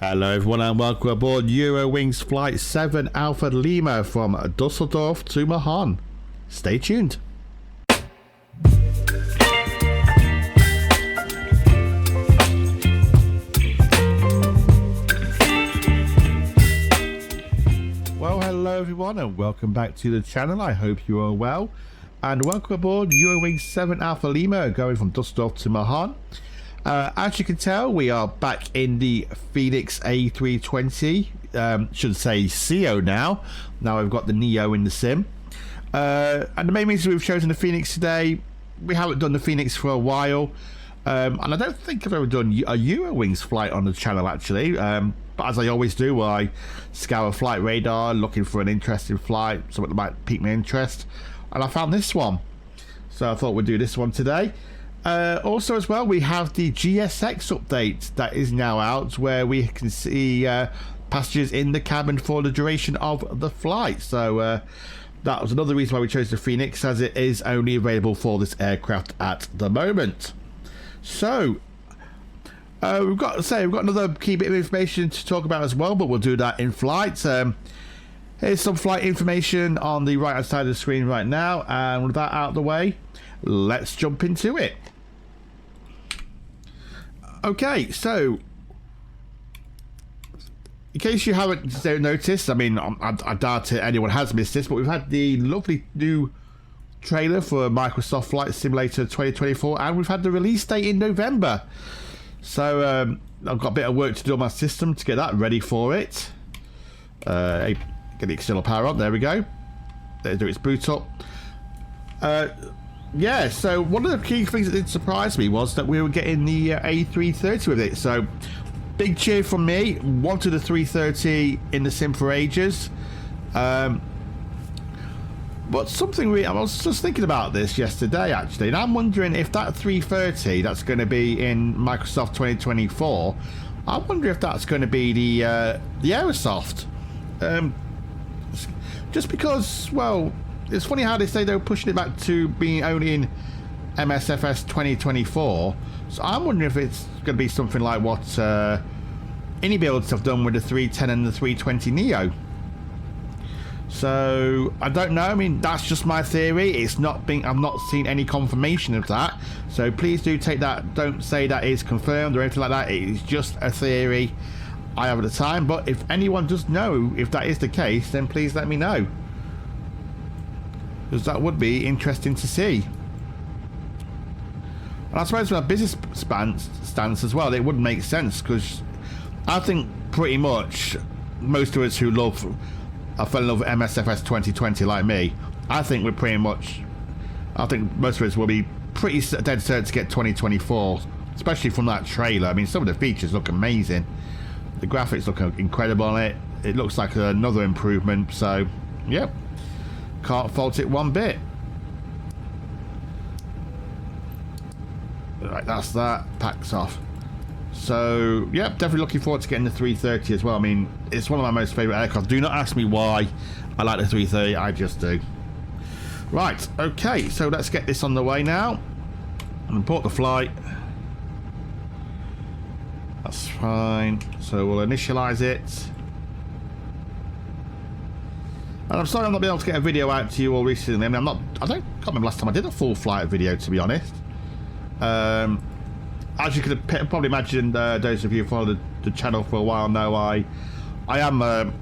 Hello everyone and welcome aboard Eurowings Flight 7 Alpha Lima from Dusseldorf to Mahon. Stay tuned. Well, hello everyone and welcome back to the channel. I hope you are well. And welcome aboard Eurowings 7 Alpha Lima going from Dusseldorf to Mahon. As you can tell, we are back in the Fenix A320, should say CO now. Now we've got the Neo in the sim. And the main reason we've chosen the Fenix today, we haven't done the Fenix for a while. And I don't think I've ever done a Eurowings flight on the channel actually. But as I always do, I scour flight radar looking for an interesting flight, something that might pique my interest. And I found this one. So I thought we'd do this one today. Also as well, we have the Gsx update that is now out, where we can see passengers in the cabin for the duration of the flight. So that was another reason why we chose the Fenix, as it is only available for this aircraft at the moment. So we've got another key bit of information to talk about as well, but we'll do that in flight. Here's some flight information on the right hand side of the screen right now, and with that out of the way, let's jump into it. Okay, so in case you haven't noticed, I mean, I doubt anyone has missed this, but we've had the lovely new trailer for Microsoft Flight Simulator 2024, and we've had the release date in November. So I've got a bit of work to do on my system to get that ready for it. Get the external power on. There we go. There, do its boot up. Yeah, so one of the key things that did surprise me was that we were getting the A330 with it. So big cheer from me. Wanted a 330 in the sim for ages. But something I was just thinking about this yesterday actually, and I'm wondering if that 330 that's going to be in Microsoft 2024, I wonder if that's going to be the Aerosoft. Just because, well, it's funny how they say they were pushing it back to being only in Msfs 2024. So I'm wondering if it's going to be something like what Builds have done with the 310 and the 320 Neo. So I don't know. I mean, that's just my theory. It's not being. I've not seen any confirmation of that. So please do take that. Don't say that is confirmed or anything like that. It is just a theory I have at the time. But if anyone does know if that is the case, then please let me know, because that would be interesting to see. And I suppose from a business stance as well, it wouldn't make sense, because I think pretty much most of us who fell in love with Msfs 2020 like me, I think most of us will be pretty dead certain to get 2024, especially from that trailer. I mean, some of the features look amazing. The graphics look incredible on it. It looks like another improvement. So, yep. Can't fault it one bit. Right, that's that. Packs off. So, yeah, definitely looking forward to getting the 330 as well. I mean, it's one of my most favourite aircraft. Do not ask me why I like the 330. I just do. Right, okay. So let's get this on the way now. And report the flight. That's fine. So we'll initialise it. And I'm sorry I'm not being able to get a video out to you all recently. I mean, I can't remember last time I did a full flight video, to be honest. As you could probably imagine, those of you who follow the channel for a while know I am a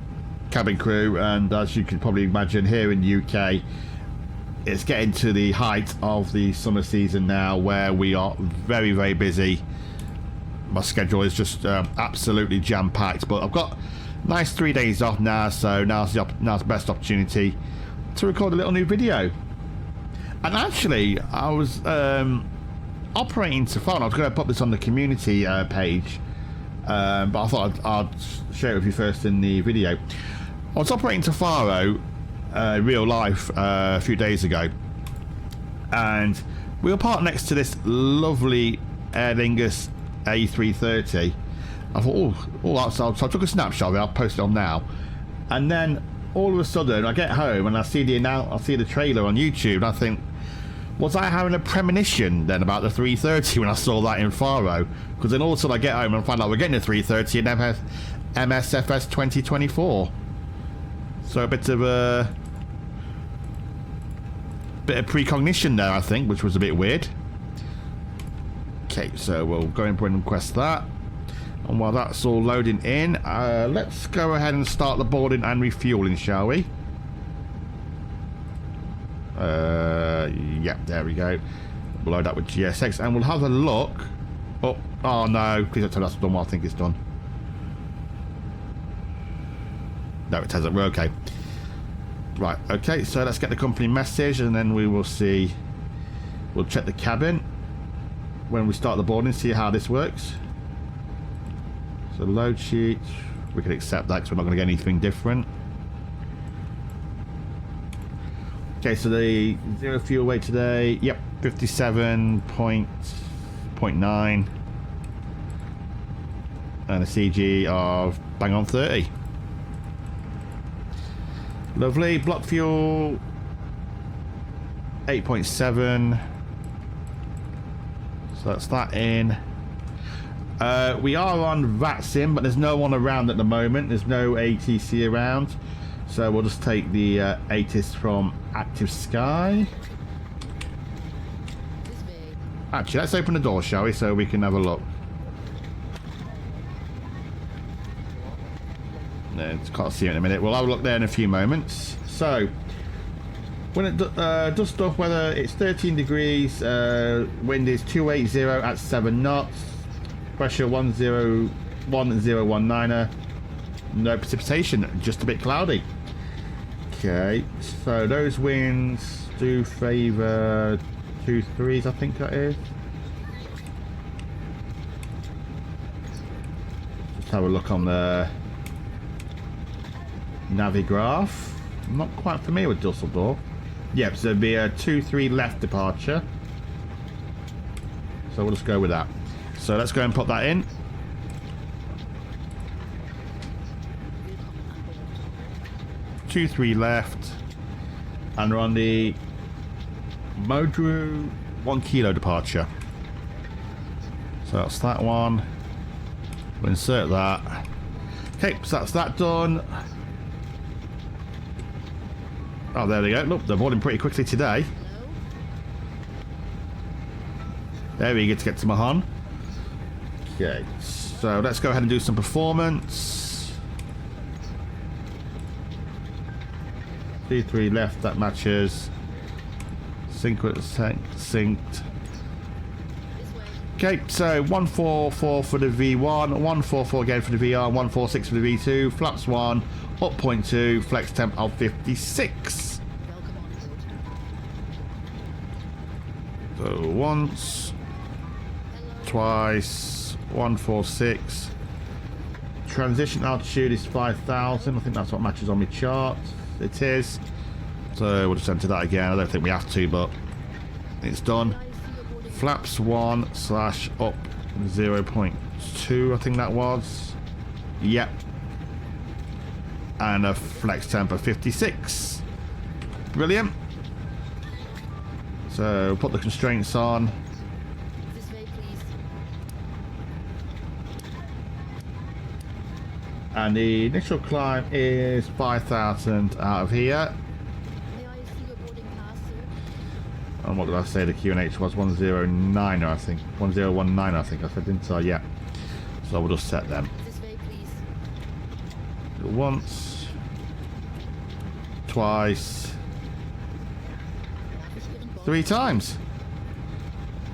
cabin crew, and as you could probably imagine, here in the UK, it's getting to the height of the summer season now, where we are very, very busy. My schedule is just absolutely jam-packed, but I've got nice 3 days off now, so now's the best opportunity to record a little new video. And actually, I was operating to phone. I was going to put this on the community page, but I thought I'd share it with you first in the video. I was operating to Faro real life a few days ago, and we were parked next to this lovely Aer Lingus A330. I thought, oh, that's, so I took a snapshot of it. I'll post it on now. And then all of a sudden, I get home and I see the trailer on YouTube, and I think, Was I having a premonition then about the 330 when I saw that in Faro? Because then all of a sudden I get home and find out we're getting a 330 in Msfs 2024. So a bit of precognition there, I think, which was a bit weird. Okay, so we'll go and request that. And while that's all loading in, let's go ahead and start the boarding and refueling, shall we? Yep, there we go. We'll load up with Gsx and we'll have a look. Oh no, please don't tell us it's done what I think it's done. No, it hasn't. We're okay. Right, okay, so let's get the company message and then we will see. We'll check the cabin when we start the boarding, see how this works. So load sheet, we can accept that because we're not going to get anything different. Okay, so the zero fuel weight today, yep, 57.9. And a CG of bang on 30. Lovely. Block fuel 8.7. So that's that in. We are on VATSIM, but there's no one around at the moment. There's no ATC around. So we'll just take the ATIS from Active Sky. Actually, let's open the door, shall we, so we can have a look. No, can't see it in a minute. We'll have a look there in a few moments. So, when it Dusseldorf weather, it's 13 degrees. Wind is 280 at 7 knots. Pressure 1019er. No precipitation, just a bit cloudy. Okay, so those winds do favour 2-3s, I think that is. Just have a look on the Navigraph. I'm not quite familiar with Dusseldorf. Yep, so there'd be a 2-3 left departure. So we'll just go with that. So let's go and put that in. Two, 3 left, and we're on the Modru 1 kilo departure. So that's that one. We'll insert that. Okay, so that's that done. Oh, there we go. Look, they're boarding pretty quickly today. There we go to get to Mahon. Okay, so let's go ahead and do some performance. 3 left, that matches. Synced. Okay, so 144 for the V1, 144 again for the VR, 146 for the V2, flaps 1, up 0.2, flex temp of 56. So once, twice, 146. Transition altitude is 5,000. I think that's what matches on my chart. It is. So we'll just enter that again. I don't think we have to, but it's done. Flaps 1 / up 0.2, I think that was. Yep. And a flex temp of 56. Brilliant. So put the constraints on. And the initial climb is 5,000 out of here. And what did I say the QNH was? 109, I think. 1019, I think I said, didn't I? Yeah. So we'll just set them. Once. Twice. 3 times.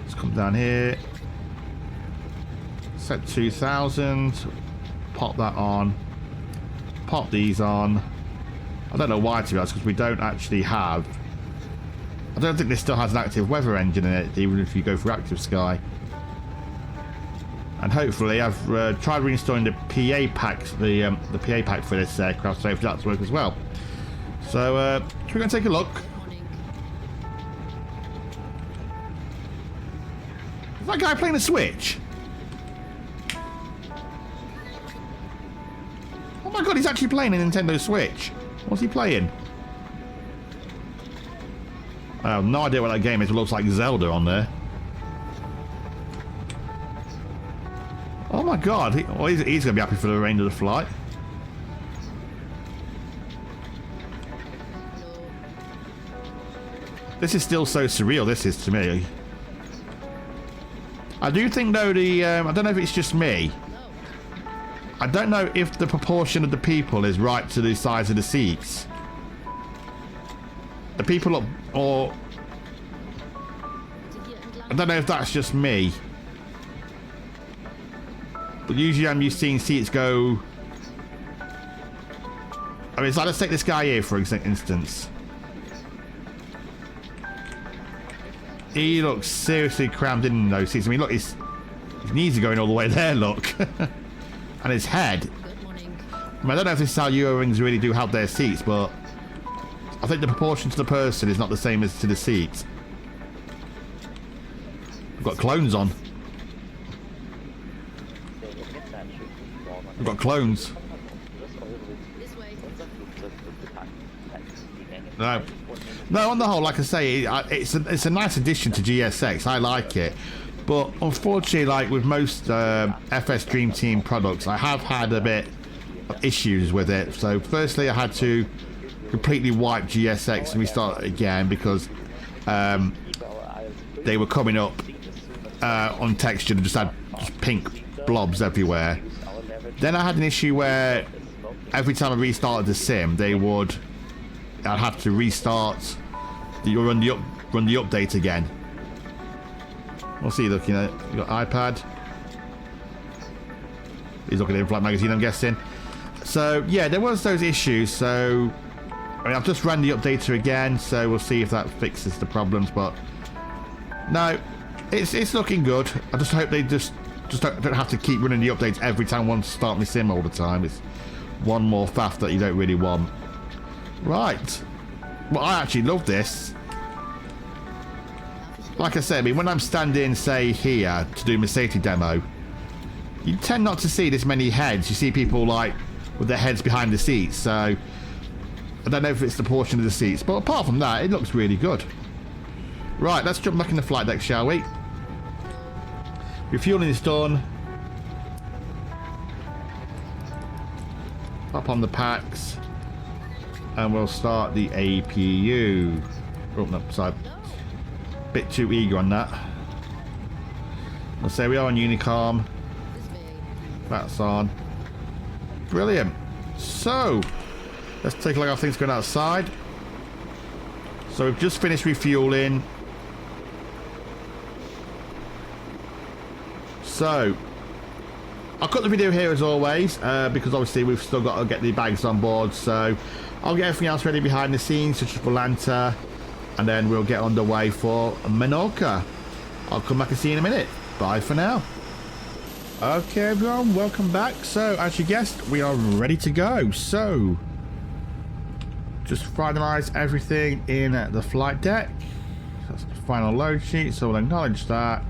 Let's come down here. Set 2,000. Pop that on. Pop these on. I don't know why, to be honest, because we don't actually have... I don't think this still has an active weather engine in it, even if you go for Active Sky. And hopefully, I've tried reinstalling the PA packs, the PA pack for this aircraft, so hopefully that's work as well. So, we're going to take a look. Is that guy playing a Switch? Oh my god, he's actually playing a Nintendo Switch. What's he playing? I have no idea what that game is. It looks like Zelda on there. Oh my god, he's going to be happy for the remainder of the flight. This is still so surreal, this is to me. I do think though I don't know if it's just me. I don't know if the proportion of the people is right to the size of the seats. The people up, or... I don't know if that's just me. But usually I'm used to seeing seats go... I mean, it's like, let's take this guy here for instance. He looks seriously crammed in those seats. I mean, look, his knees are going all the way there, look. And his head. I mean, I don't know if this is how Eurowings really do have their seats, but I think the proportion to the person is not the same as to the seats. We've got clones on. We've got clones. No, on the whole, like I say, it's a nice addition to GSX. I like it, but unfortunately, like with most FS Dream Team products, I have had a bit of issues with it. So, firstly, I had to completely wipe GSX and restart it again because they were coming up untextured and just had pink blobs everywhere. Then I had an issue where every time I restarted the sim, I'd have to restart. You run the update again. What's he looking at? You got iPad. He's looking at In-Flight magazine, I'm guessing. So yeah, there was those issues. So I mean, I've just ran the updater again, so we'll see if that fixes the problems. But no, it's looking good. I just hope they just don't have to keep running the updates every time I want to start my sim all the time. It's one more faff that you don't really want. Right. Well, I actually love this. Like I said, I mean, when I'm standing, say, here to do my safety demo, you tend not to see this many heads. You see people, like, with their heads behind the seats, so I don't know if it's the portion of the seats, but apart from that, it looks really good. Right, let's jump back in the flight deck, shall we? Refueling is done. Pop on the packs. And we'll start the APU. Oh, no, sorry. Bit too eager on that. Let's say we are on Unicom. That's on. Brilliant. So, let's take a look at how things going outside. So we've just finished refueling. So, I'll cut the video here as always, because obviously we've still got to get the bags on board. So, I'll get everything else ready behind the scenes, such as Volanta, and then we'll get underway for Menorca. I'll come back and see you in a minute. Bye for now. Okay, everyone, welcome back. So, as you guessed, we are ready to go. So, just finalise everything in the flight deck. That's the final load sheet, so we'll acknowledge that.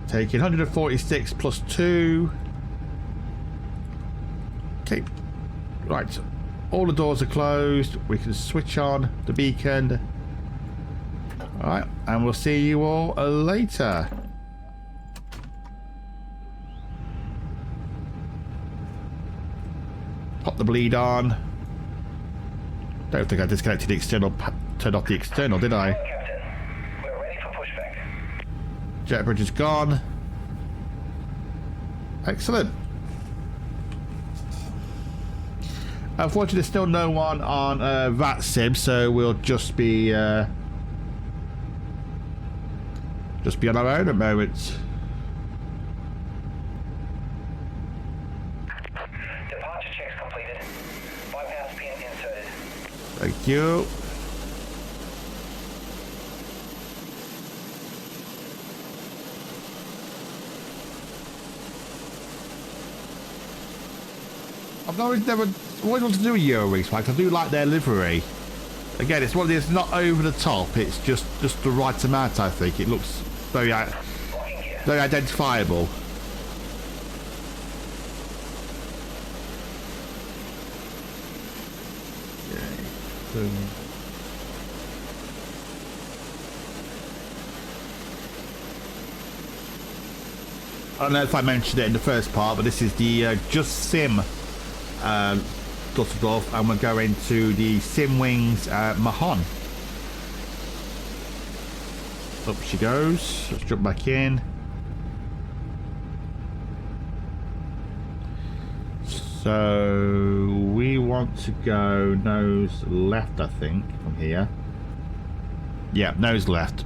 Taking 146 plus 2. Okay, right. All the doors are closed. We can switch on the beacon. Alright, and we'll see you all later. Pop the bleed on. Don't think I disconnected the external, turned off the external, did I? Captain, we're ready for pushback. Jet bridge is gone. Excellent. Unfortunately, there's still no one on that sim, so we'll just be on our own at the moment. Departure checks completed. Bypass pin inserted. Thank you. I've always wanted to do a Eurowings flag. I do like their livery. Again, it's one of these, it's not over the top. It's just the right amount. I think it looks very identifiable. I don't know if I mentioned it in the first part, but this is the Just Sim Dusseldorf, and we're going to the Sim Wings Mahon. Up she goes. Let's jump back in. So we want to go nose left, I think, from here. Yeah, nose left.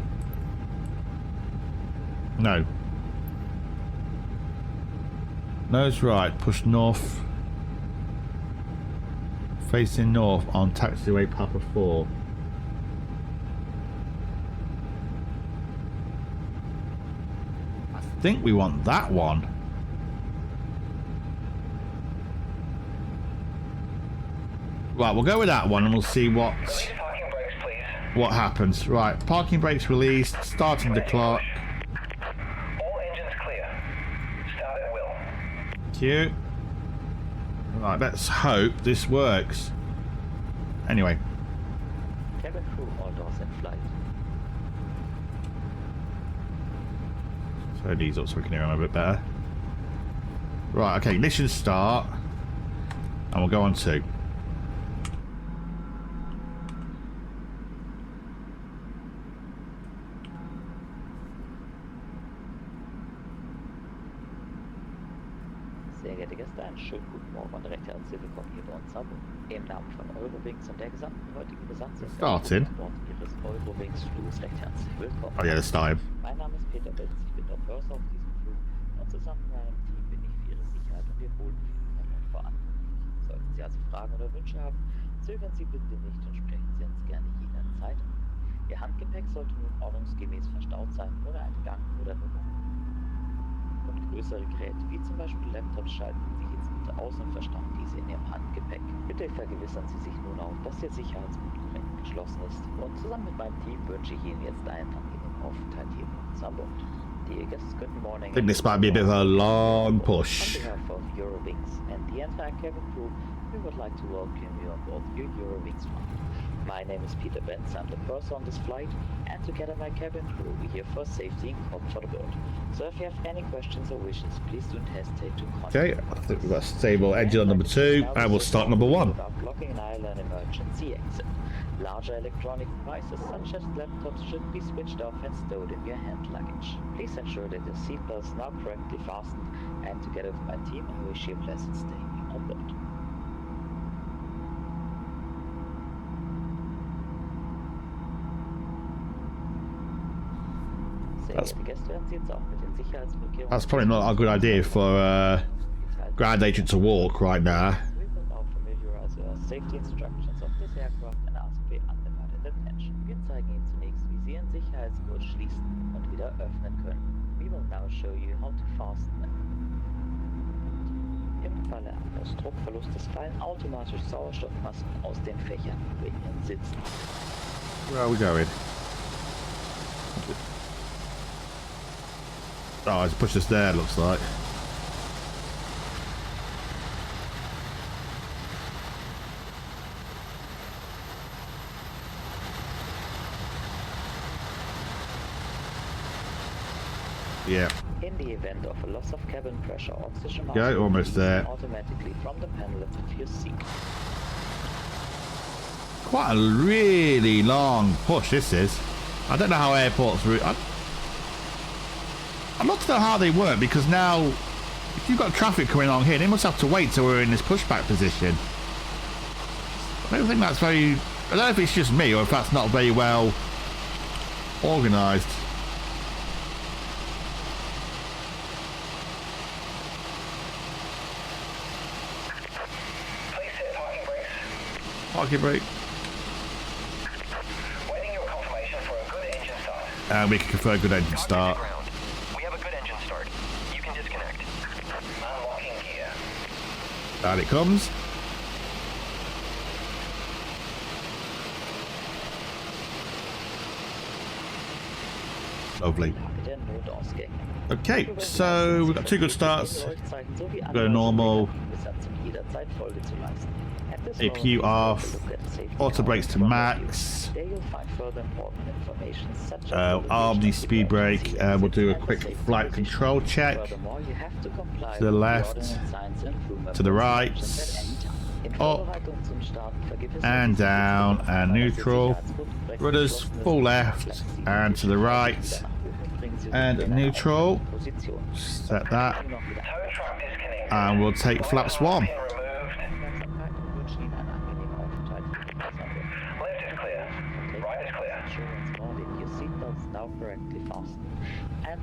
No. Nose right, push north. Facing north on taxiway Papa 4. I think we want that one. Right, we'll go with that one and we'll see what happens. Right, parking brakes released, starting the clock. All engines clear. Start at will. Thank you. Right, let's hope this works. Anyway. Cabin crew, all doors in flight. Turn these up so we can hear them a bit better. Right, okay, ignition start. And we'll go on 2. Sehr geehrte Gäste, einen schönen guten Morgen und recht herzlich willkommen hier bei uns Hamburg. Im Namen von Eurowings und der gesamten heutigen Besatzung Starting. an Bord Ihres Eurowings Flugs recht herzlich willkommen. Oh yeah, this time. Mein Name ist Peter Benz, ich bin der Purser auf diesem Flug und zusammen mit meinem Team bin ich für Ihre Sicherheit und Ihr Wohlbefinden an Bord verantwortlich. Sollten Sie also Fragen oder Wünsche haben, zögern Sie bitte nicht und sprechen Sie uns gerne jederzeit an. Ihr Handgepäck sollte nun ordnungsgemäß verstaut sein ohne einen Gang oder Nummer. Und größere Geräte, wie zum Beispiel Laptops, schalten Sie jetzt bitte aus und verstauen diese in Ihrem Handgepäck. Bitte vergewissern Sie sich nun auch, dass Ihr Sicherheitsgurt korrekt geschlossen ist. Und zusammen mit meinem Team wünsche ich Ihnen jetzt einen angenehmen Aufenthalt hier bei uns an Bord. Dear guests, good morning. I think this might be a bit of a long push. On behalf of Eurowings and the entire cabin crew, we would like to welcome you on board your Eurowings flight. My name is Peter Benz, I'm the purser on this flight, and together my cabin crew, we're here for safety and comfort aboard. So if you have any questions or wishes, please don't hesitate to contact Okay, I think we've got a stable engine on number 2, and we'll start number 1. Blocking an island emergency exit. Larger electronic devices such as laptops should be switched off and stowed in your hand luggage. Please ensure that your seatbelts are now correctly fastened, and together with my team, I wish you a pleasant stay on board. That's probably not a good idea for ground agent to walk right now. We will now familiarize you with safety instructions of this aircraft and ask for your undivided attention. Wir zeigen Ihnen zunächst, wie Sie Ihren Sicherheitsgurt schließen und wieder öffnen können. We will now show you how to fasten them. Im Falle eines Druckverlustes fallen automatisch Sauerstoffmasken aus den Fächern über Ihren Sitzen. Where are we going? Oh, it's pushed us there, looks like. Yeah. In the event of a loss of cabin pressure, oxygen mask Go, almost there. automatically from the panel of your seat. Quite a really long push this is. I don't know how airports I'd love to know how they work, because now if you've got traffic coming along here, they must have to wait till we're in this pushback position. I don't think that's very... I don't know if it's just me or if that's not very well organised. Please hit parking brakes. Parking brake. Waiting your confirmation for a good engine start. And we can confer good engine start. We have a good engine start. You can disconnect. Unlocking gear. Down it comes. Lovely. Okay, so we've got 2 good starts. Go normal. APU off. Auto brakes to max. There you'll find further important information such as Army speed brake. We'll do a quick flight control check. Furthermore, you have to comply To the with left, ordinance signs and crew to the member right, instructions at any time. In up, Vorbereitung zum Starten vergibt es and down, and neutral. Rudders full left and to the right, and neutral. Set that, and we'll take flaps 1.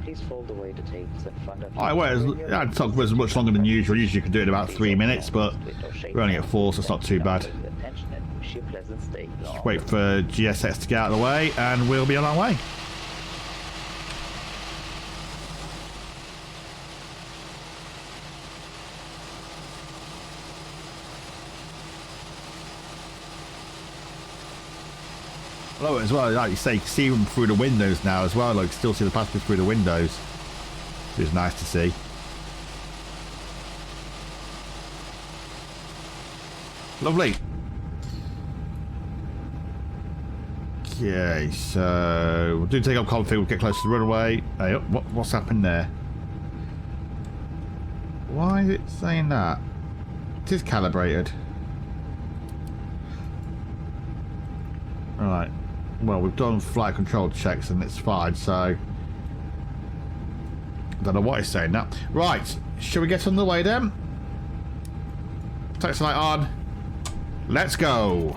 Please fold away the tapes in front of you. That took was much longer than usual. Usually you can do it in about 3 minutes, but we're only at 4, so it's not too bad. Just wait for Gsx to get out of the way, and we'll be on our way. Hello as well, like you say, you can see them through the windows now as well. Like, still see the passengers through the windows, which is nice to see. Lovely. Okay, so we'll do take up config. We'll get close to the runway. Hey, what's happened there? Why is it saying that? It is calibrated. Right. Well, we've done flight control checks and it's fine, so I don't know what it's saying now. Right, shall we get on the way then? Taxi light on. Let's go.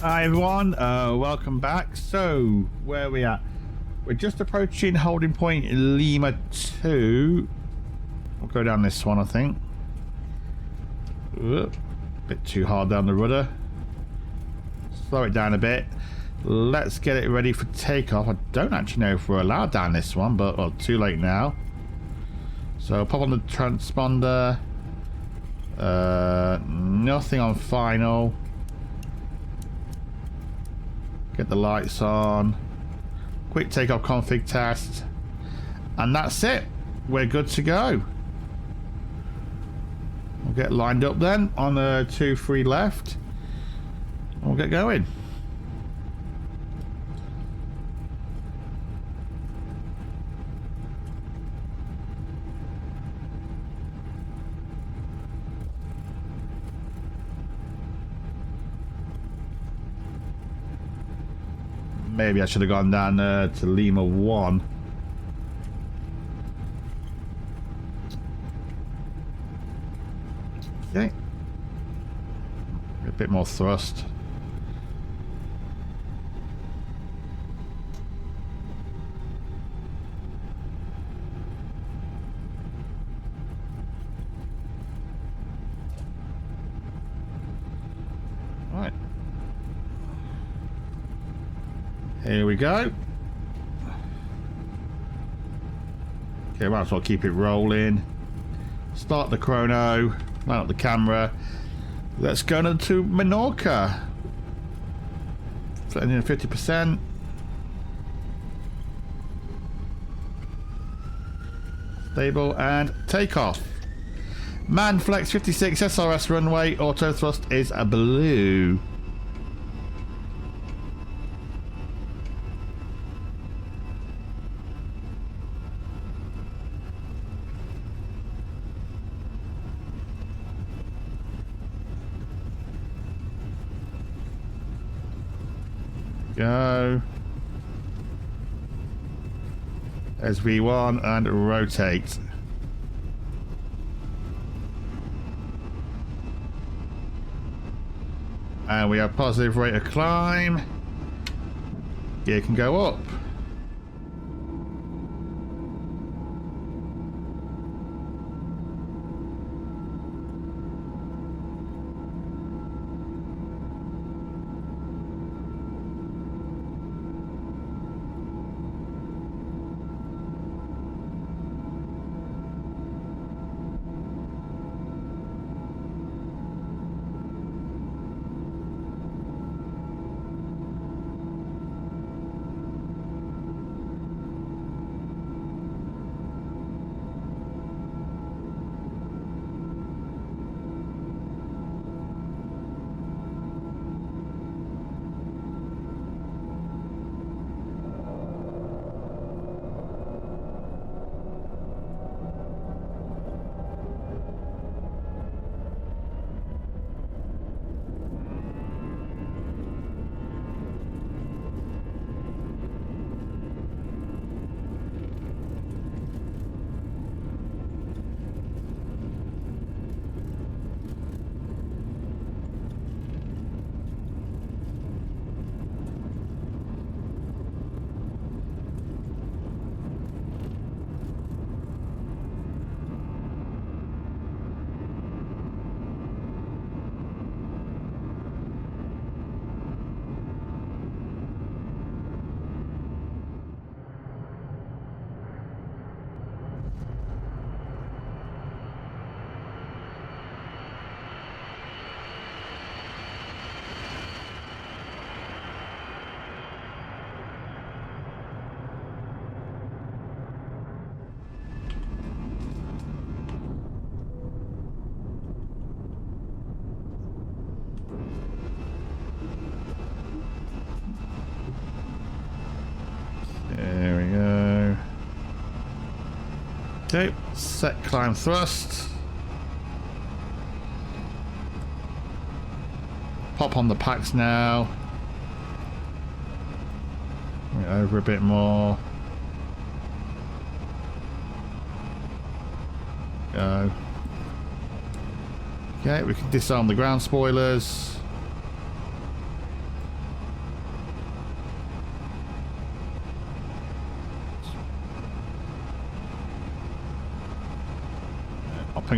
Hi everyone, welcome back. So, where are we at? We're just approaching holding point Lima 2. We'll go down this one, I think. Bit too hard down the rudder. Slow it down a bit. Let's get it ready for takeoff. I don't actually know if we're allowed down this one, but well, too late now. So pop on the transponder. Nothing on final. Get the lights on. Quick takeoff config test. And that's it. We're good to go. We'll get lined up then on the 2-3 left. And we'll get going. Maybe I should have gone down to Lima 1. Okay. A bit more thrust. Right. Here we go. Okay, might as well keep it rolling. Start the chrono. Line up the camera. Let's go to Menorca. Flattening 50%. Stable and take off. Man flex 56 SRS runway. Auto thrust is a blue. Go. SV1 and rotate. And we have positive rate of climb. Gear can go up. There we go. Okay, set climb thrust. Pop on the packs now. Bring it over a bit more. Go. Okay, we can disarm the ground spoilers.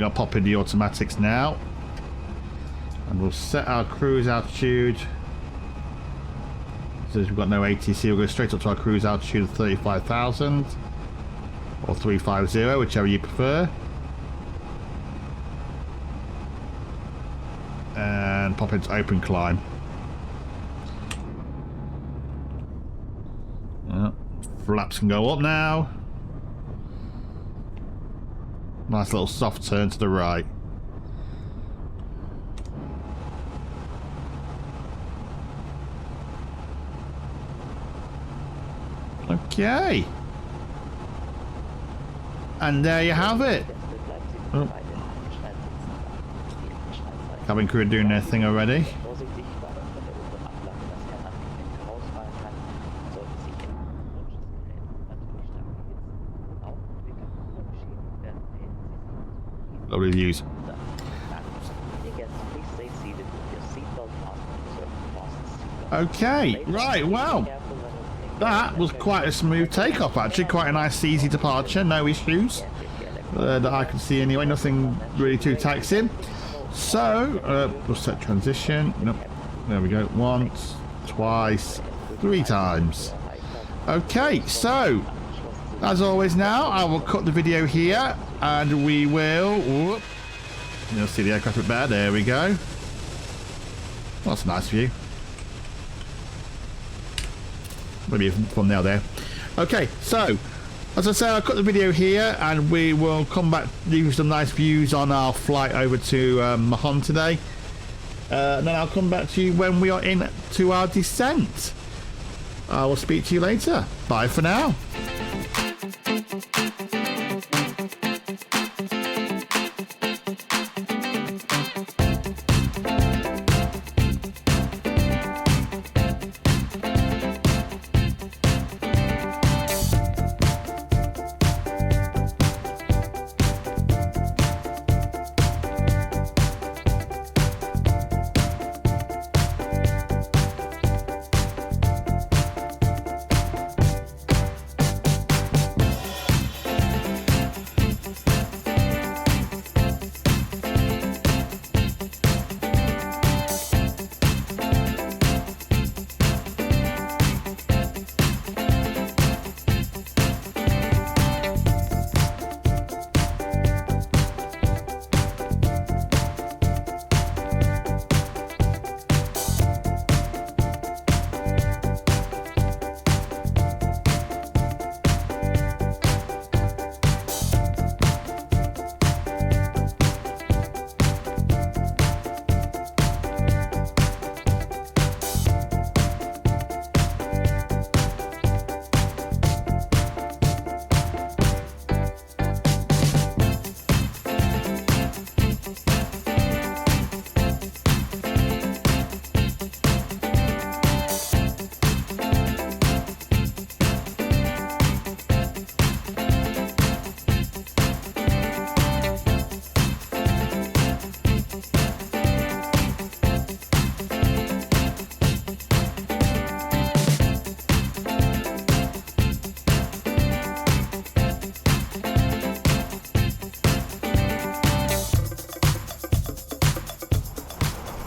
I'll pop in the automatics now, and we'll set our cruise altitude. Since we've got no ATC, we'll go straight up to our cruise altitude of 35,000 or 350, whichever you prefer, and pop into open climb. Flaps can go up now. Nice little soft turn to the right. Okay. And there you have it. Oh. Cabin crew are doing their thing already. Lovely views. Okay, right, well, that was quite a smooth takeoff actually, quite a nice easy departure, no issues that I could see anyway, nothing really too taxing. So, we'll set transition, nope. There we go. Once, twice, 3 times. Okay, so as always now, I will cut the video here and we will... Whoop, you'll see the aircraft a bit better. There we go. Well, that's a nice view. Maybe a thumbnail there. Okay, so as I say, I'll cut the video here and we will come back, leave some nice views on our flight over to Mahon today. And then I'll come back to you when we are in to our descent. I will speak to you later. Bye for now.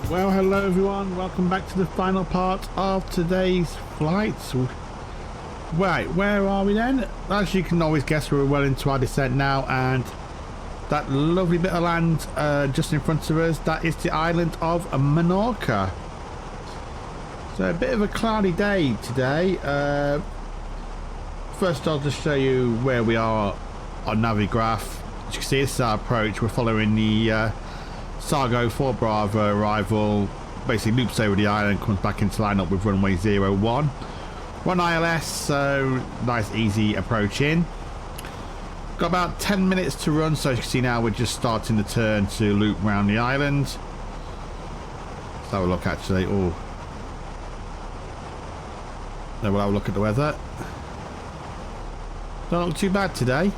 Well, hello everyone, welcome back to the final part of today's flight. Right, where are we then? As you can always guess, we're well into our descent now, and that lovely bit of land just in front of us, that is the island of Menorca. So a bit of a cloudy day today. First I'll just show you where we are on Navigraph. As you can see, this is our approach. We're following the Sargo 4 Bravo arrival, basically loops over the island, comes back into line up with runway 01. We're on ILS, so nice easy approach in. Got about 10 minutes to run, so as you can see now we're just starting the turn to loop around the island. Let's have a look actually. Oh, then we'll have a look at the weather. Don't look too bad today.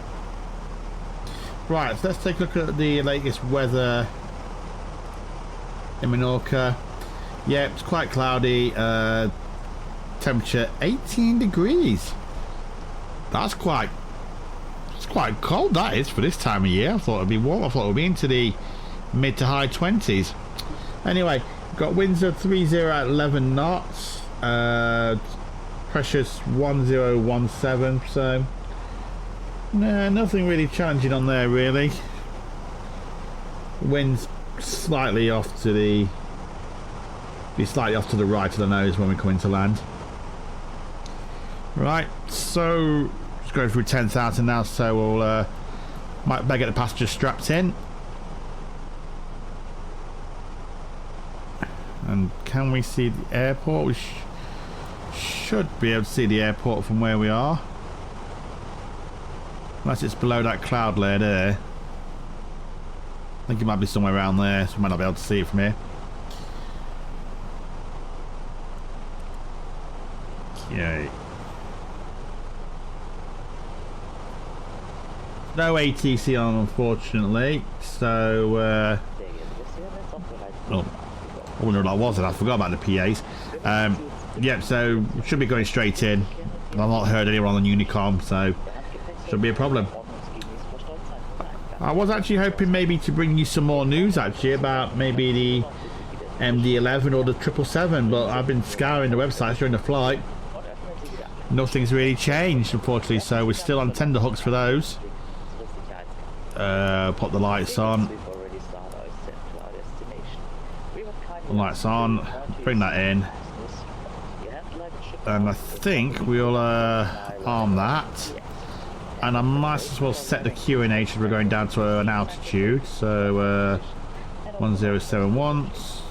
Right, so let's take a look at the latest weather in Menorca. Yeah, it's quite cloudy. Temperature 18 degrees. That's quite cold, that is, for this time of year. I thought it'd be warm. I thought it would be into the mid to high 20s. Anyway, got winds of 30 at 11 knots. Pressure's 1017. So nah, nothing really challenging on there really. Winds slightly off to the right of the nose when we come into land. Right, so just going through 10,000 now, so we'll might better get the passengers strapped in. And can we see the airport? We should be able to see the airport from where we are, unless it's below that cloud layer there. I think it might be somewhere around there, so we might not be able to see it from here. Okay. No ATC on, unfortunately, so oh, I wonder what that was, and I forgot about the PAs. Yep, so should be going straight in. I've not heard anyone on the Unicom, so should be a problem. I was actually hoping maybe to bring you some more news actually about maybe the MD-11 or the 777, but I've been scouring the websites during the flight. Nothing's really changed, unfortunately, so we're still on tender hooks for those. Put the lights on. The lights on. Bring that in. And I think we'll arm that. And I might as well set the QNH as we're going down to an altitude. So 107 once.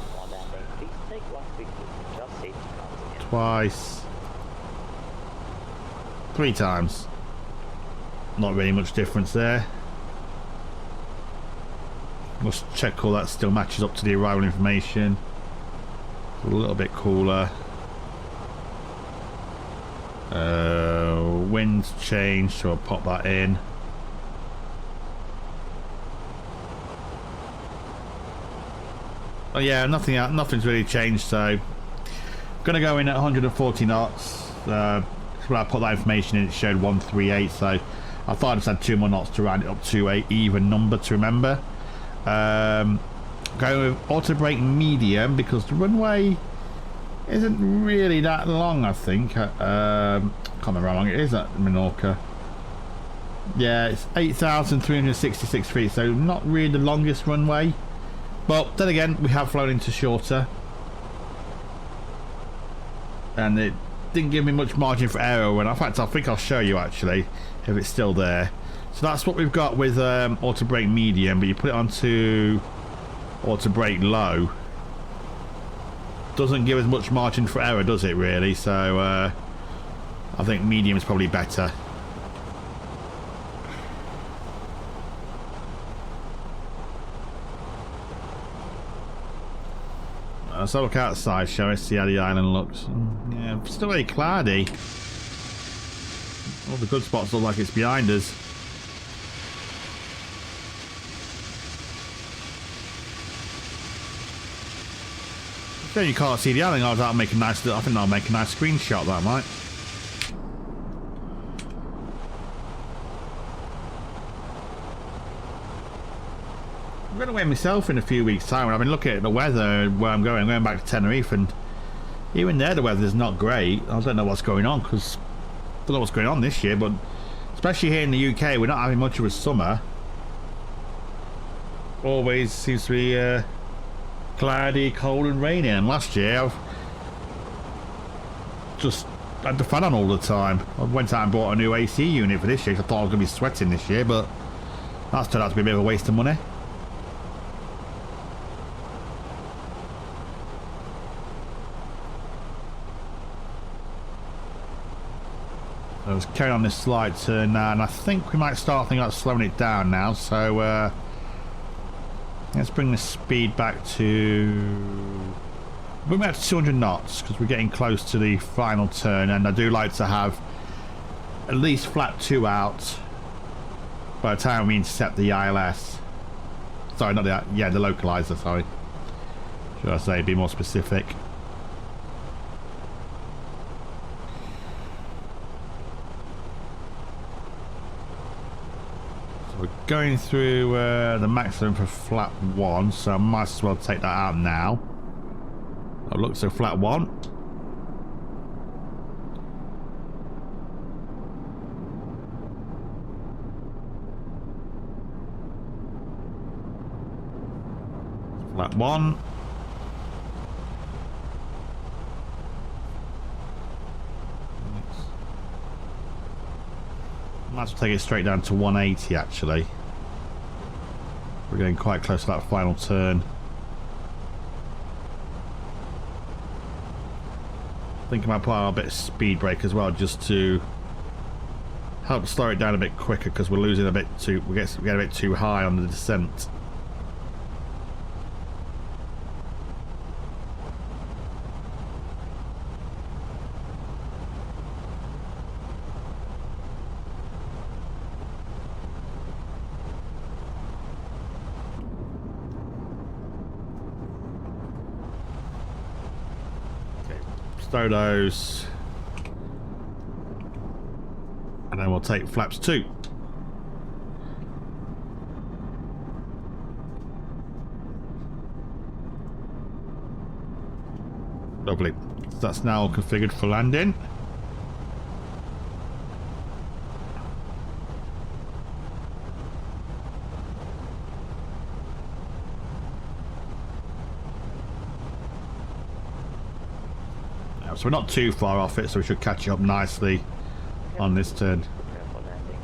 Twice. 3 times. Not really much difference there. Let's check all that still matches up to the arrival information. A little bit cooler. Wind's changed, so I'll pop that in. Oh yeah, nothing's really changed, so gonna go in at 140 knots. When I put that information in, it showed 138, so I thought I just had 2 more knots to round it up to a even number to remember. Going with auto brake medium because the runway isn't really that long, I think. Can't remember how long it is at Menorca. Yeah, it's 8,366 feet, so not really the longest runway. But then again, we have flown into shorter. And it didn't give me much margin for error. And in fact, I think I'll show you actually, if it's still there. So that's what we've got with auto brake medium, but you put it onto auto brake low. Doesn't give us much margin for error, does it really? So I think medium is probably better. Let's have a look outside, shall we? See how the island looks. Yeah, still very cloudy. All the good spots look like it's behind us. So you can't see the island. I'll make a nice. I think I'll make a nice screenshot. That might. I'm going away myself in a few weeks' time. I've been looking at the weather where I'm going. I'm going back to Tenerife, and even there the weather's not great. I don't know what's going on because I don't know what's going on this year. But especially here in the UK, we're not having much of a summer. Always seems to be cloudy, cold, and rainy. And last year, I've just had the fan on all the time. I went out and bought a new AC unit for this year. I thought I was going to be sweating this year, but that's turned out to be a bit of a waste of money. I was carrying on this slight turn now, and I think we might start thinking about slowing it down now. So let's bring the speed back to 200 knots because we're getting close to the final turn, and I do like to have at least flap 2 out by the time we intercept the ILS. Sorry, not the the localizer. Sorry, should I say? Be more specific. We're going through the maximum for flap 1, so I might as well take that out now. Oh, look, so flap 1. Flap 1. Might as well take it straight down to 180 actually. We're getting quite close to that final turn. I think I might put out a bit of speed brake as well, just to help slow it down a bit quicker, because we're losing a bit too. We get a bit too high on the descent. Stow those, and then we'll take flaps 2. Lovely. So that's now configured for landing. So we're not too far off it, so we should catch up nicely on this turn. Prepare for landing.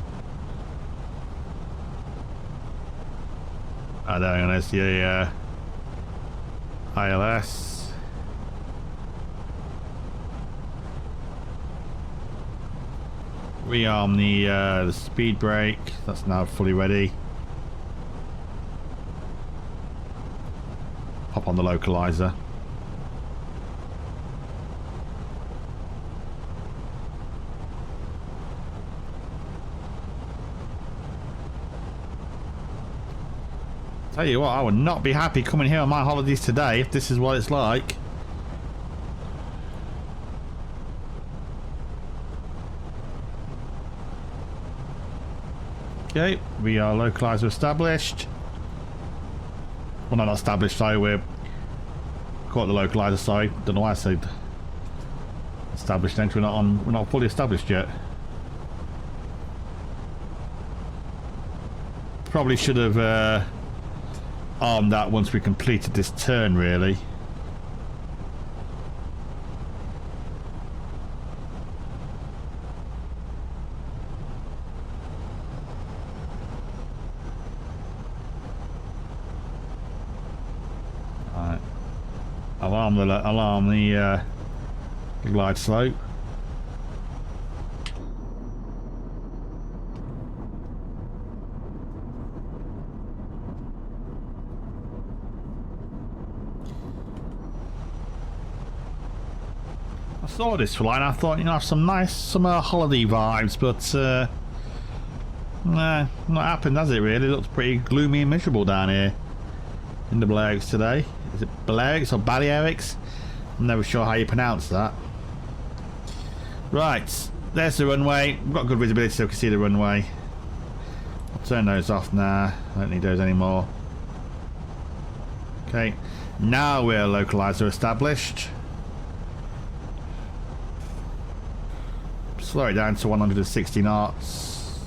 There, and there's the ILS. Rearm the speed brake. That's now fully ready. Pop on the localizer. Tell you what, I would not be happy coming here on my holidays today if this is what it's like. Okay, we are localizer established. Well, not established, sorry, we're caught the localizer, sorry. Don't know why I said established then, we're not fully established yet. Probably should have armed that once we completed this turn, really. Alright. Alarm the glide slope. I saw this flight and I thought, you know, some nice summer holiday vibes, but nah, not happened, has it really? It looks pretty gloomy and miserable down here in the Balearics today. Is it Balearics or Balearics? I'm never sure how you pronounce that. Right, there's the runway. We've got good visibility so we can see the runway. I'll turn those off now. I don't need those anymore. Okay, now we're localizer established. Slow it down to 160 knots.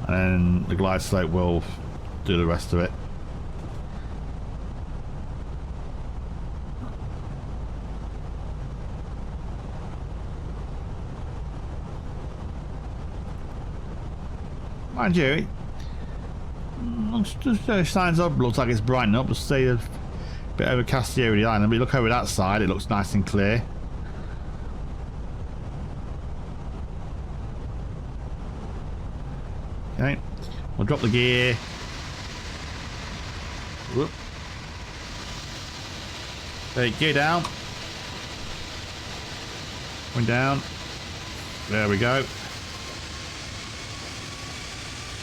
And then the glide slope will do the rest of it. Mind you, just signs up, looks like it's brightening up. Just say a bit overcast here with the island, but you look over that side, it looks nice and clear. Okay, we'll drop the gear. Whoop. Okay, gear down. Going down. There we go.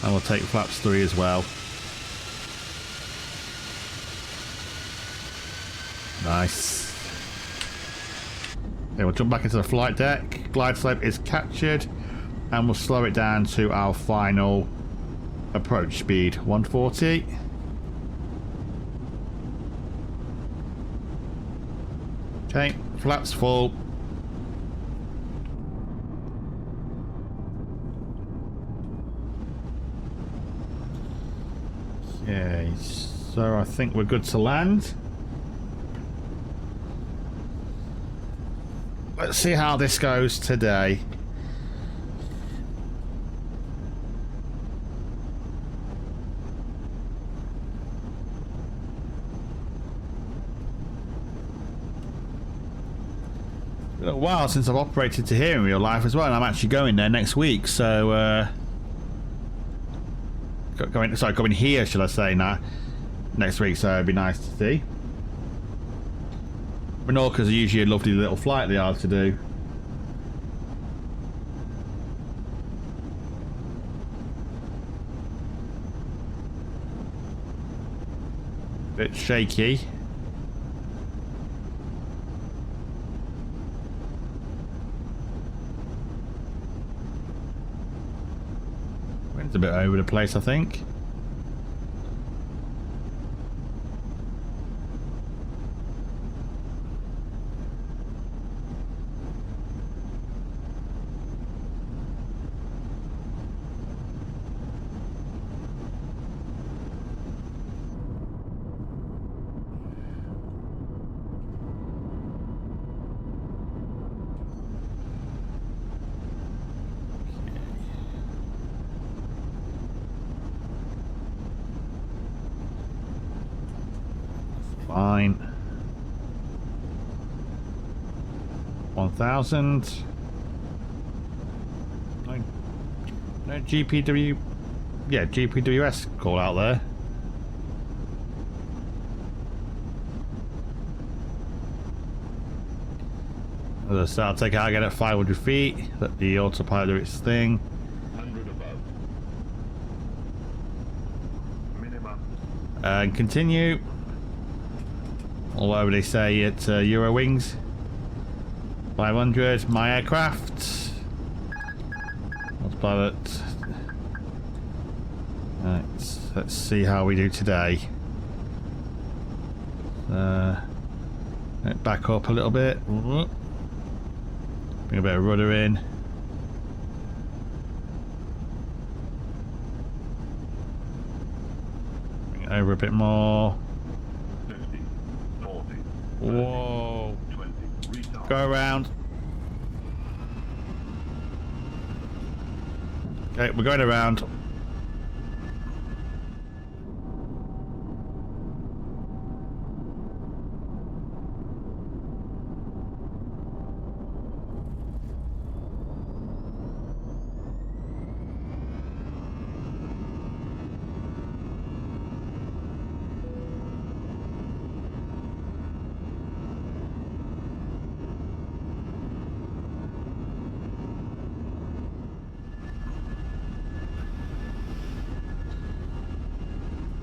And we'll take flaps 3 as well. Nice. Okay, we'll jump back into the flight deck. Glide slope is captured. And we'll slow it down to our final approach speed, 140. Okay, flaps full. Okay, so I think we're good to land. Let's see how this goes today. It's been a while since I've operated to here in real life as well, and I'm actually going there next week, so going here, should I say, now next week, so it'd be nice to see. Menorcas are usually a lovely little flight they are to do. Bit shaky. Wind's a bit over the place, I think. Fine. 1000. No GPW. Yeah, GPWS call out there. So I'll take it again at 500 feet. Let the autopilot do its thing. 100 above. Minimum. And continue. Or whatever they say at Eurowings. 500. My aircraft. Autopilot. Right, let's see how we do today. Back up a little bit. Bring a bit of rudder in. Bring it over a bit more. 50, 40, 30, Whoa. 20. Restart. Go around. Okay, we're going around.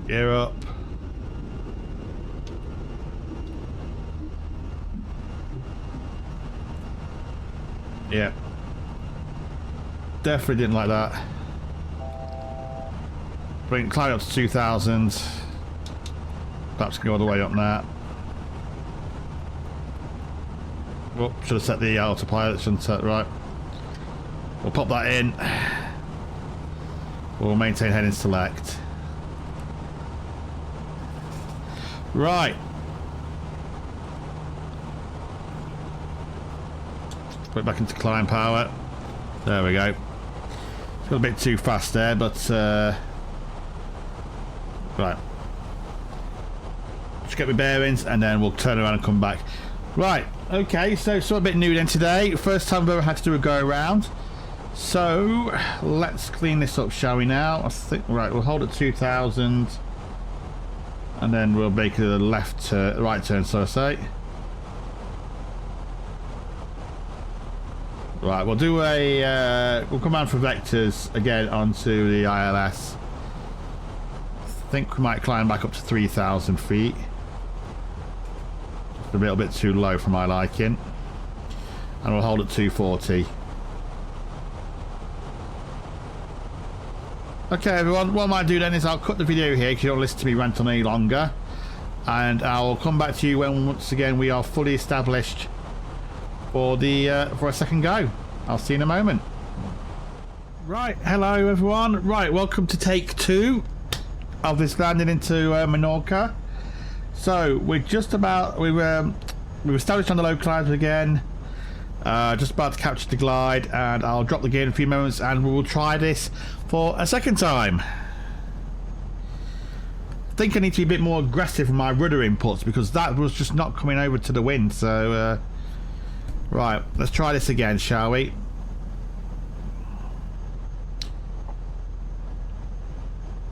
Gear up. Yeah. Definitely didn't like that. Climb up to 2000. Perhaps go all the way up now. Whoop, should have set the autopilot, shouldn't set right. We'll pop that in. We'll maintain heading select. Right. Put it back into climb power. There we go. Got a bit too fast there, but right. Just get my bearings and then we'll turn around and come back. Right, okay, so a bit new then today. First time I've ever had to do a go around. So let's clean this up, shall we now? I think right, we'll hold at 2000 and then we'll make a right turn, so I say. Right, we'll do a we'll come around for vectors again onto the ILS. I think we might climb back up to 3,000 feet. Just a little bit too low for my liking. And we'll hold at 240. Okay everyone, what I might do then is I'll cut the video here because you don't listen to me rant on any longer. And I'll come back to you when once again we are fully established for the for a second go. I'll see you in a moment. Right, hello everyone. Right, welcome to take 2 of this landing into Menorca. So we're just about we've established on the localizer again. Just about to capture the glide, and I'll drop the gear in a few moments and we will try this for a second time. I think I need to be a bit more aggressive with my rudder inputs because that was just not coming over to the wind. So right, let's try this again, shall we?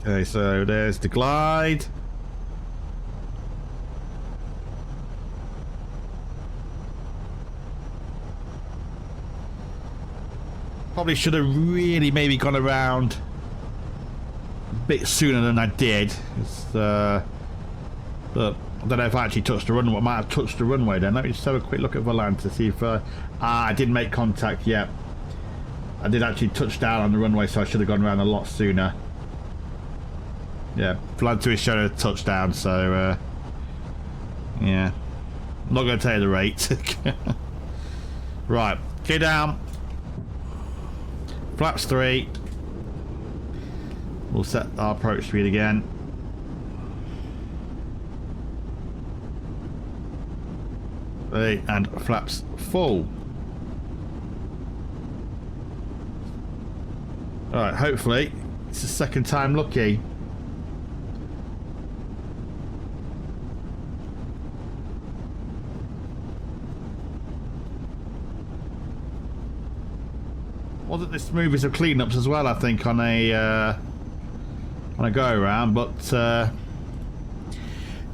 Okay, so there's the glide. Probably should have really maybe gone around a bit sooner than I did. But I don't know if I actually touched the runway. I might have touched the runway then. Let me just have a quick look at Volant to see if I did make contact. Yeah, I did actually touch down on the runway, so I should have gone around a lot sooner. Yeah, Volant is showing a touchdown, so yeah, I'm not going to tell you the rate. Right, get down. Flaps 3. We'll set our approach speed again. And flaps full. Alright, hopefully it's the second time lucky. wasn't the smoothest of cleanups as well, I think, on a go around, but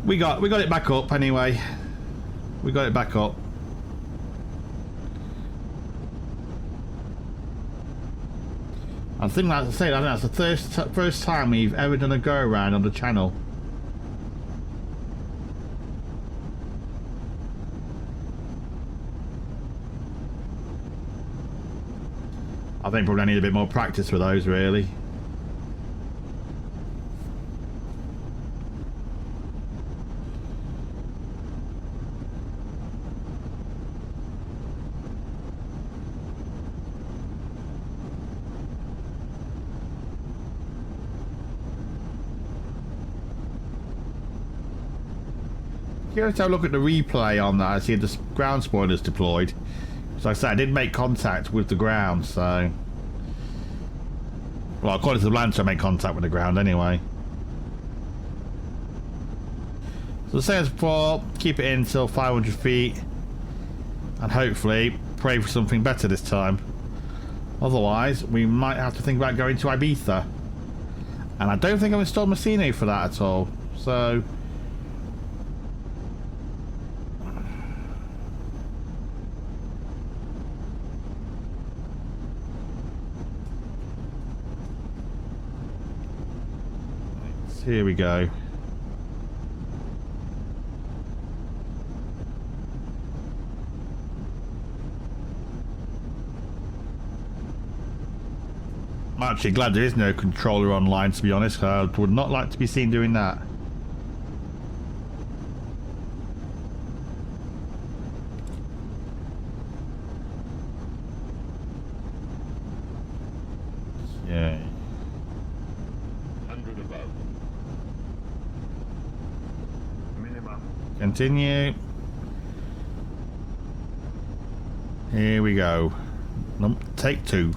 we got it back up anyway. We got it back up. I think, like I say, I think that's the first time we've ever done a go around on the channel. I think probably I need a bit more practice with those, really. Curious to have a look at the replay on that. I see the ground spoilers deployed. So like I said, I did make contact with the ground, so... Well, according to the Lancer, I made contact with the ground anyway. So the same as before, keep it in until 500 feet. And hopefully, pray for something better this time. Otherwise, we might have to think about going to Ibiza. And I don't think I've installed Msfs for that at all. So... Here we go. I'm actually glad there is no controller online, to be honest. I would not like to be seen doing that. Yeah. 100 above. Minimum. Continue. Here we go. Take two.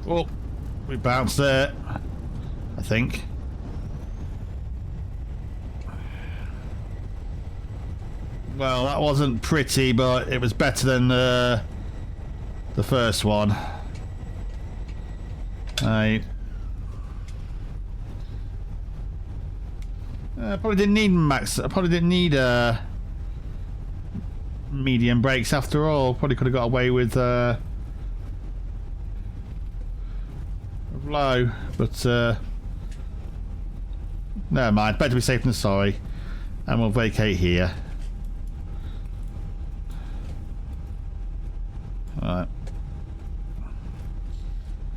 Oh, we bounced there, I think. Well, that wasn't pretty, but it was better than the first one. Right. I probably didn't need max. I probably didn't need medium brakes after all. Probably could have got away with low, but never mind. Better be safe than sorry, and we'll vacate here. Alright.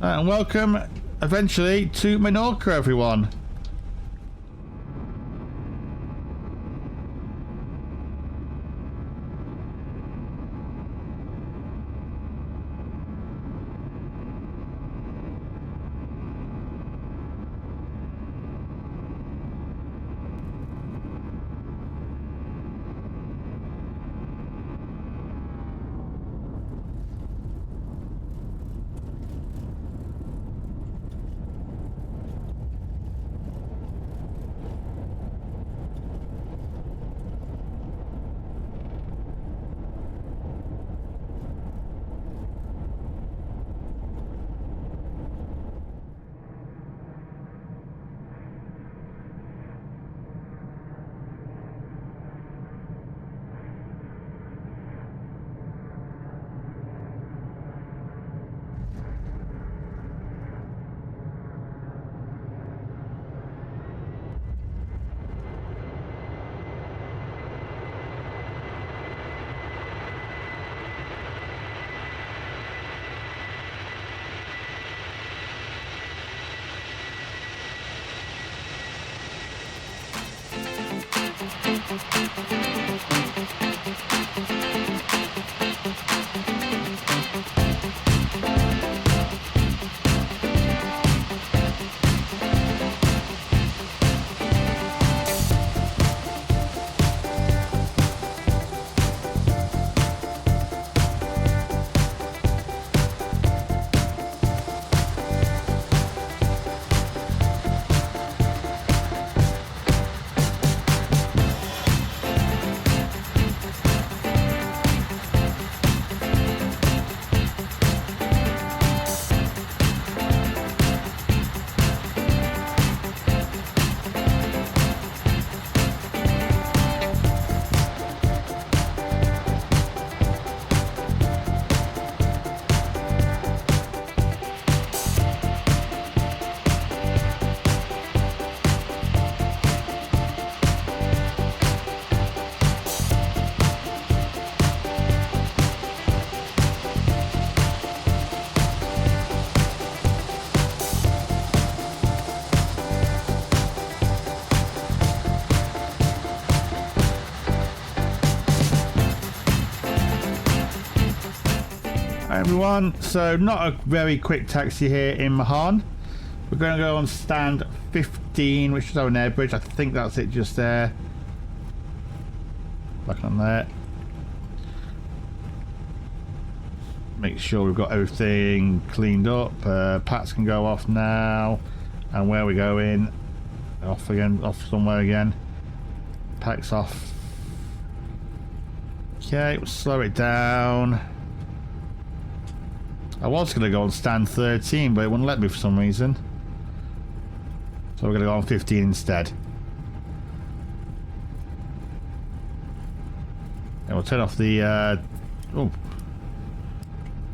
And welcome eventually to Menorca, everyone. Right everyone, so not a very quick taxi here in Mahon. We're going to go on stand 15, which is our air bridge. I think that's it just there. Back on there. Make sure we've got everything cleaned up. Pats can go off now. And where are we going? Off again, off somewhere again. Packs off. Okay, we'll slow it down. I was going to go on stand 13, but it wouldn't let me for some reason. So we're going to go on 15 instead. And we'll turn off the... oh.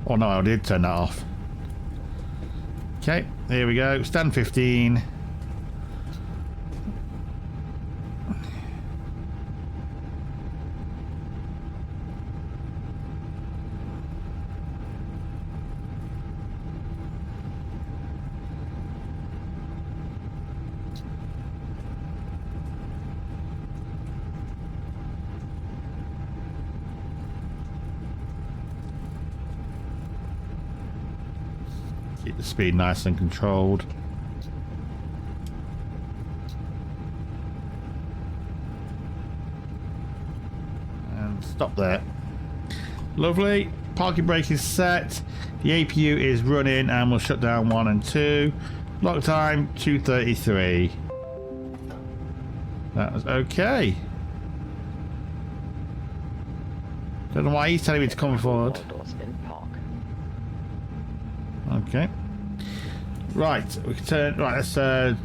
Oh no, I did turn that off. Okay, here we go. Stand 15. Keep the speed nice and controlled. And stop there. Lovely. Parking brake is set. The APU is running and we'll shut down 1 and 2. Lock time 2:33. That was okay. Don't know why he's telling me to come forward. Okay. Right, we can turn. Right, let's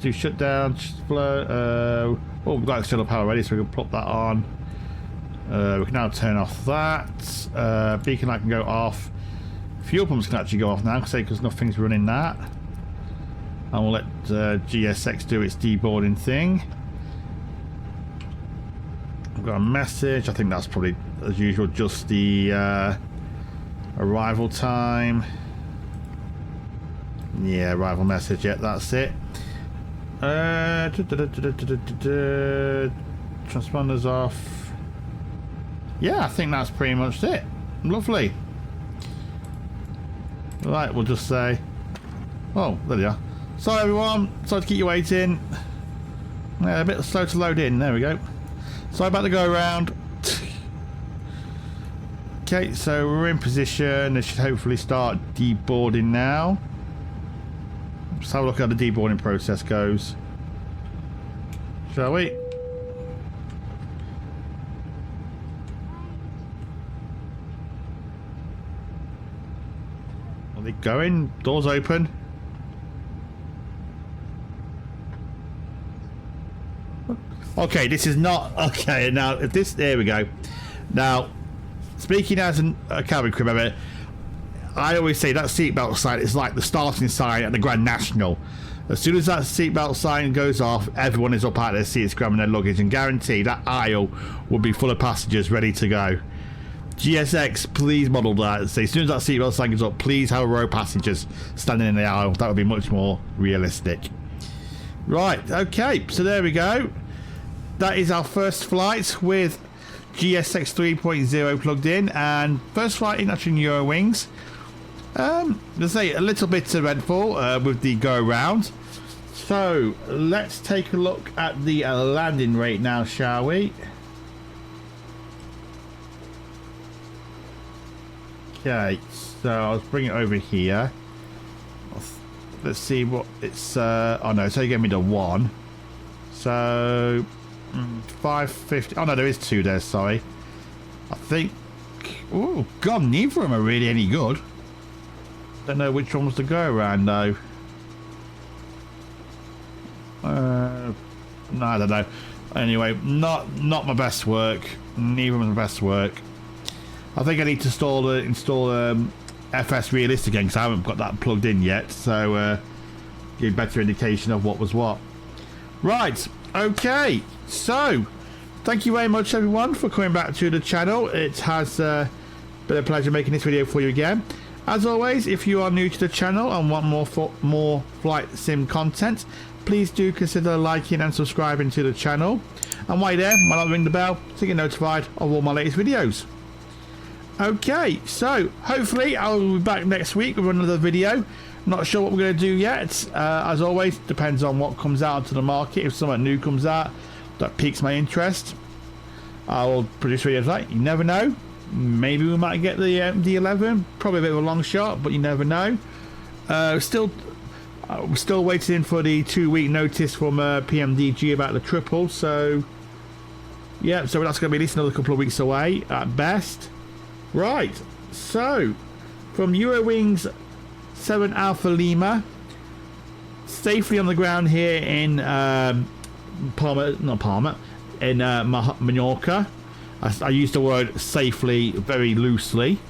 do shutdown. Oh, we've got external power ready, so we can plop that on. We can now turn off that. Beacon light can go off. Fuel pumps can actually go off now, because nothing's running that. And we'll let Gsx do its deboarding thing. I've got a message. I think that's probably, as usual, just the arrival time. Yeah, arrival message. Yeah, that's it. Transponders off. Yeah, I think that's pretty much it. Lovely. Right, we'll just say. Oh, there you are. Sorry, everyone. Sorry to keep you waiting. Yeah, a bit slow to load in. There we go. Sorry about the go around. Okay, so we're in position. It should hopefully start deboarding now. Let's have a look at how the deboarding process goes. Shall we? Are they going? Doors open. Okay, this is not... Okay, now, if this... There we go. Now, speaking as a cabin crew member, I always say that seatbelt sign is like the starting sign at the Grand National. As soon as that seatbelt sign goes off, everyone is up out of their seats grabbing their luggage, and guarantee that aisle will be full of passengers ready to go. GSX, please model that. Say, as soon as that seatbelt sign goes up, please have a row of passengers standing in the aisle. That would be much more realistic. Right, okay, so there we go. That is our first flight with Gsx 3.0 plugged in, and first flight in actually Eurowings. Let's say a little bit eventful with the go round. So let's take a look at the landing rate now, shall we? Okay, so I'll bring it over here. Let's see what it's. Oh no, so you gave me the 1. So 550. Oh no, there is 2 there. Sorry. I think. Oh God, neither of them are really any good. Don't know which one was to go around though. No, I don't know. Anyway, not my best work. Neither of them my best work. I think I need to install FS Realist again, because I haven't got that plugged in yet. So give a better indication of what was what. Right. Okay. So thank you very much everyone for coming back to the channel. It has been a pleasure making this video for you again. As always, if you are new to the channel and want more flight sim content, please do consider liking and subscribing to the channel. And while you're there, why not ring the bell to get notified of all my latest videos. Okay, so hopefully I'll be back next week with another video. Not sure what we're going to do yet. As always, depends on what comes out onto the market. If something new comes out that piques my interest, I will produce videos like. You never know. Maybe we might get the D11. Probably a bit of a long shot, but you never know. We're still waiting for the 2-week notice from PMDG about the triple. So yeah, so that's going to be at least another couple of weeks away at best. Right, so from Eurowings 7 Alpha Lima, safely on the ground here in Mallorca. I used the word safely very loosely,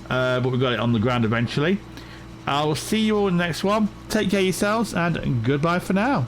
but we got it on the ground eventually. I will see you all in the next one. Take care of yourselves, and goodbye for now.